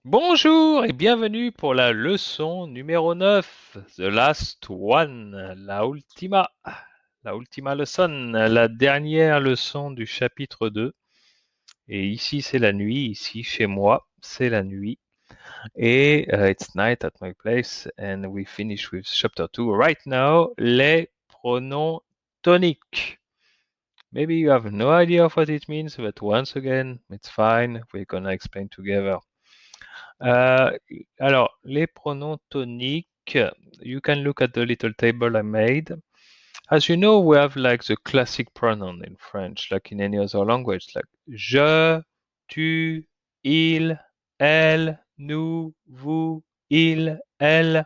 Bonjour et bienvenue pour la leçon numéro 9, The Last One, la ultima leçon, la dernière leçon du chapitre 2. Et ici c'est la nuit, ici chez moi c'est la nuit. Et it's night at my place and we finish with chapter 2. Right now, les pronoms toniques. Maybe you have no idea of what it means, but once again, it's fine. We're gonna explain together. Euh, alors, les pronoms toniques, you can look at the little table I made. As you know, we have like the classic pronoun in French, like in any other language, like je, tu, il, elle, nous, vous, il, elle,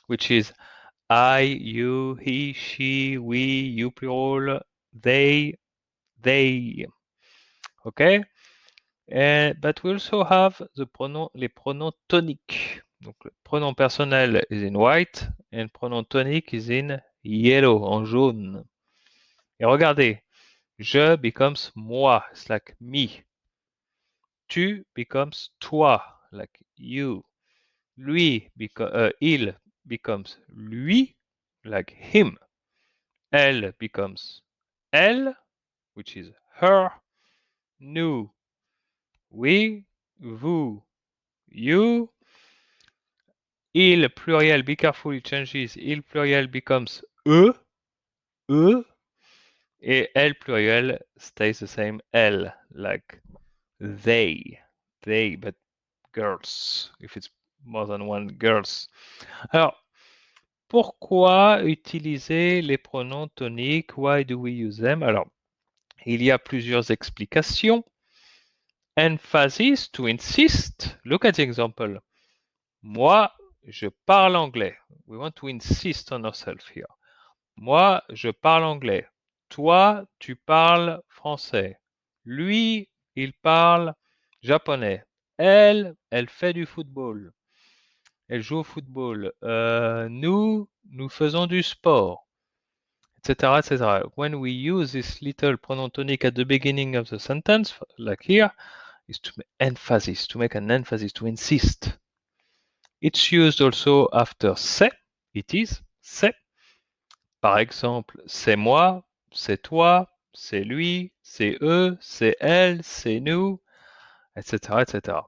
which is I, you, he, she, we, you plural, they. Okay? But we also have les pronoms toniques. Donc, le pronom personnel is in white and pronom tonique is in yellow, en jaune. Et regardez, je becomes moi, it's like me. Tu becomes toi, like you. Il becomes lui, like him. Elle becomes elle, which is her. Nous, we, vous, you. Il pluriel, be careful, it changes. Il pluriel becomes e, e, et elle pluriel stays the same, elle, like they, but girls, if it's more than one, girls. Alors, pourquoi utiliser les pronoms toniques? Why do we use them? Alors, il y a plusieurs explications. Emphasis, to insist. Look at the example. Moi, je parle anglais. We want to insist on ourselves here. Moi, je parle anglais. Toi, tu parles français. Lui, il parle japonais. Elle fait du football. Elle joue au football. Nous faisons du sport, etc., etc. When we use this little pronoun tonic at the beginning of the sentence, like here, is to make an emphasis, to insist. It's used also after c'est, it is, c'est. Par exemple, c'est moi, c'est toi, c'est lui, c'est eux, c'est elle, c'est nous, etc., etc.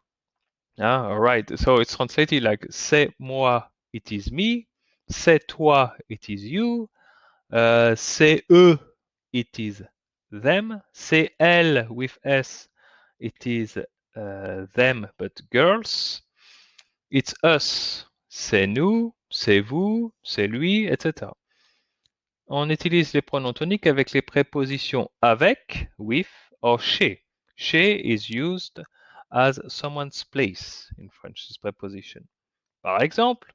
All right. So it's translated like c'est moi, it is me. C'est toi, it is you. C'est eux, it is them. C'est elle with S, it is them, but girls. It's us, c'est nous, c'est vous, c'est lui, etc. On utilise les pronoms toniques avec les prépositions avec, with, or chez. Chez is used as someone's place in French, this preposition. Par exemple,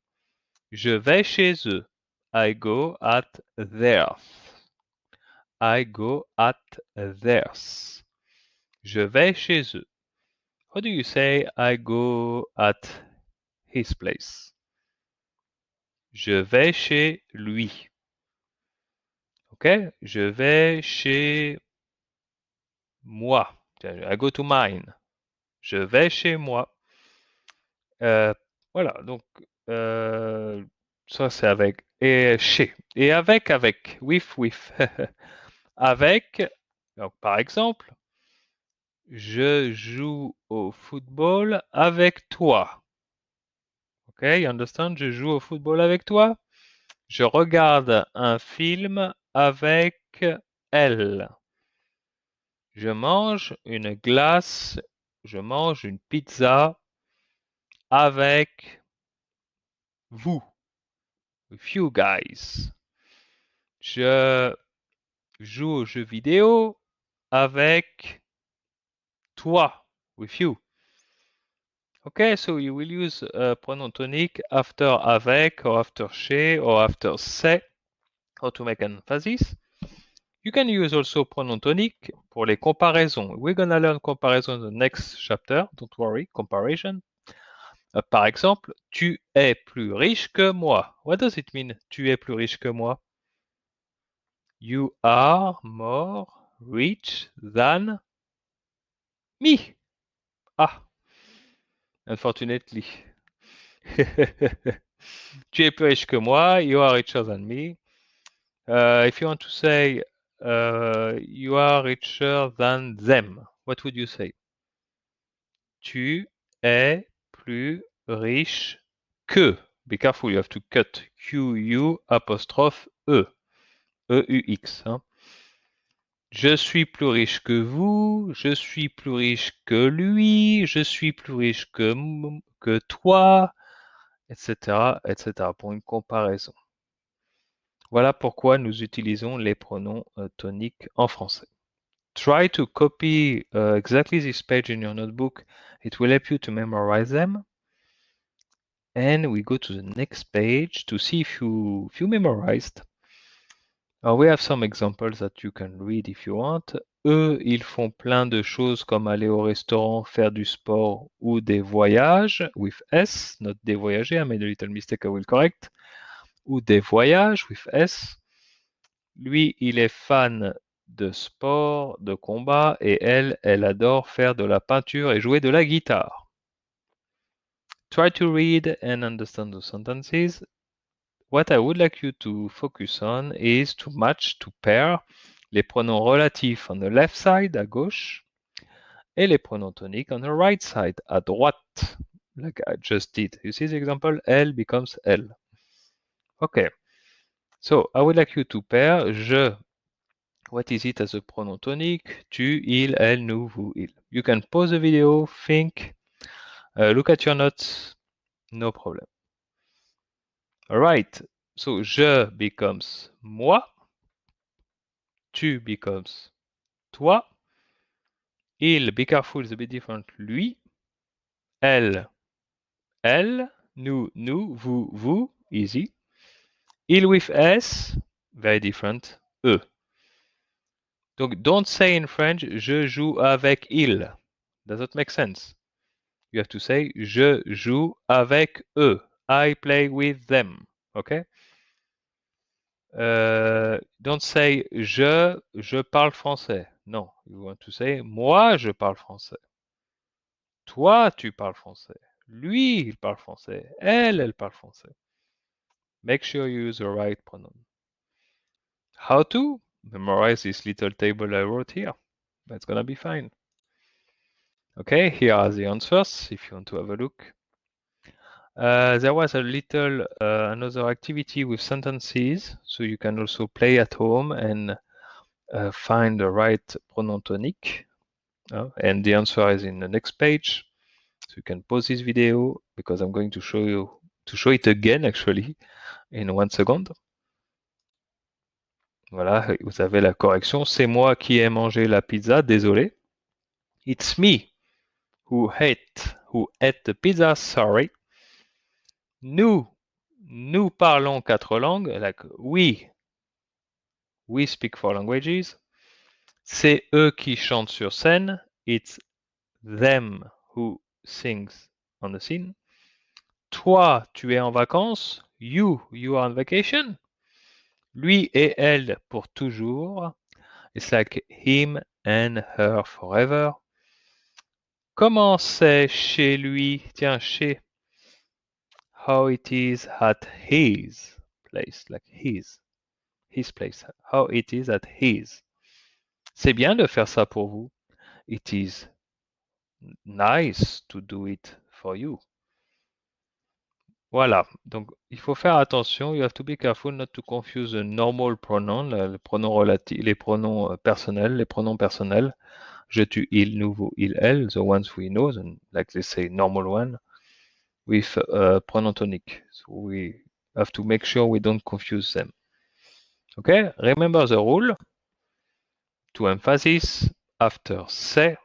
je vais chez eux. I go at theirs. I go at theirs. Je vais chez eux. How do you say I go at his place? Je vais chez lui. Ok? Je vais chez moi. I go to mine. Je vais chez moi. Voilà, donc ça c'est avec. Et chez. Et avec. With. Avec. Donc par exemple, je joue au football avec toi. Ok, you understand? Je joue au football avec toi. Je regarde un film avec elle. Je mange une glace, je mange une pizza avec vous, with you guys. Je joue aux jeux vidéo avec toi, with you. Okay, so you will use pronoun tonique after avec, or after chez, or after c'est, or to make an emphasis. You can use also pronoun tonique pour les comparaisons. We're gonna learn comparison in the next chapter, don't worry, comparison. Par exemple, tu es plus riche que moi. What does it mean, tu es plus riche que moi? You are more rich than me. Ah. unfortunately. Tu es plus riche que moi, you are richer than me. If you want to say you are richer than them, what would you say? Tu es plus riche que. Be careful, you have to cut Q-U apostrophe E. E-U-X. Hein. Je suis plus riche que vous, je suis plus riche que lui, je suis plus riche que toi, etc., etc. pour une comparaison. Voilà pourquoi nous utilisons les pronoms toniques en français. Try to copy exactly this page in your notebook. It will help you to memorize them. And we go to the next page to see if you memorized. We have some examples that you can read if you want. Eux, ils font plein de choses comme aller au restaurant, faire du sport ou des voyages, with S, not des voyager, I made a little mistake, I will correct. Ou des voyages, with S. Lui, il est fan de sport, de combat, et elle, elle adore faire de la peinture et jouer de la guitare. Try to read and understand the sentences. What I would like you to focus on is to match, to pair les pronoms relatifs on the left side, à gauche, et les pronoms toniques on the right side, à droite, like I just did. You see the example? Elle becomes elle. Okay. So, I would like you to pair je. What is it as a pronom tonique? Tu, il, elle, nous, vous, il. You can pause the video, think, look at your notes, no problem. Alright, so je becomes moi, tu becomes toi, il, be careful, is a bit different, lui, elle, nous, vous, easy. Il with S, very different, eux. Donc, don't say in French, je joue avec il. Does that make sense? You have to say, je joue avec eux. I play with them. Okay? Don't say, je parle français. No, you want to say, moi, je parle français. Toi, tu parles français. Lui, il parle français. Elle parle français. Make sure you use the right pronoun. How to? Memorize this little table I wrote here. That's gonna be fine. Okay, here are the answers if you want to have a look. There was a little another activity with sentences, so you can also play at home and find the right pronoun tonic. And the answer is in the next page. So you can pause this video because I'm going to show it again actually in 1 second. Voilà, vous avez la correction. C'est moi qui ai mangé la pizza, désolé. It's me who ate the pizza, sorry. Nous parlons 4 langues, like we speak 4 languages. C'est eux qui chantent sur scène. It's them who sings on the scene. Toi, tu es en vacances. You are on vacation. Lui et elle pour toujours. It's like him and her forever. Comment c'est chez lui? Tiens, chez. How it is at his place, like his place. How it is at his. C'est bien de faire ça pour vous. It is nice to do it for you. Voilà, donc il faut faire attention. You have to be careful not to confuse the normal pronoun, les pronoms relatifs, les pronoms personnels, les pronoms personnels. Je, tu, il, nous, vous, il, elle, the ones we know, like they say normal one, with pronoun tonic. So we have to make sure we don't confuse them. Okay, remember the rule. To emphasis after c'est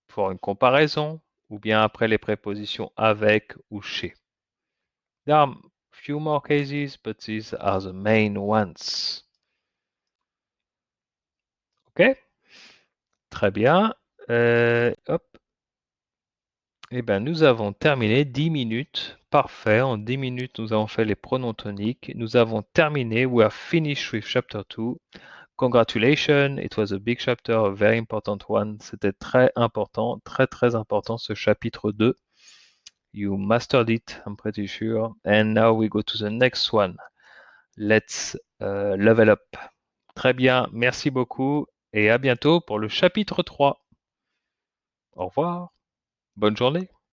pour une comparaison ou bien après les prépositions avec ou chez. There are few more cases, but these are the main ones. Ok? Très bien. Hop. Eh bien, nous avons terminé 10 minutes. Parfait. En 10 minutes, nous avons fait les pronoms toniques. Nous avons terminé. We are finished with chapter 2. Congratulations. It was a big chapter, a very important one. C'était très important, très important ce chapitre 2. You mastered it, I'm pretty sure. And now we go to the next one. Let's level up. Très bien, merci beaucoup et à bientôt pour le chapitre 3. Au revoir, bonne journée.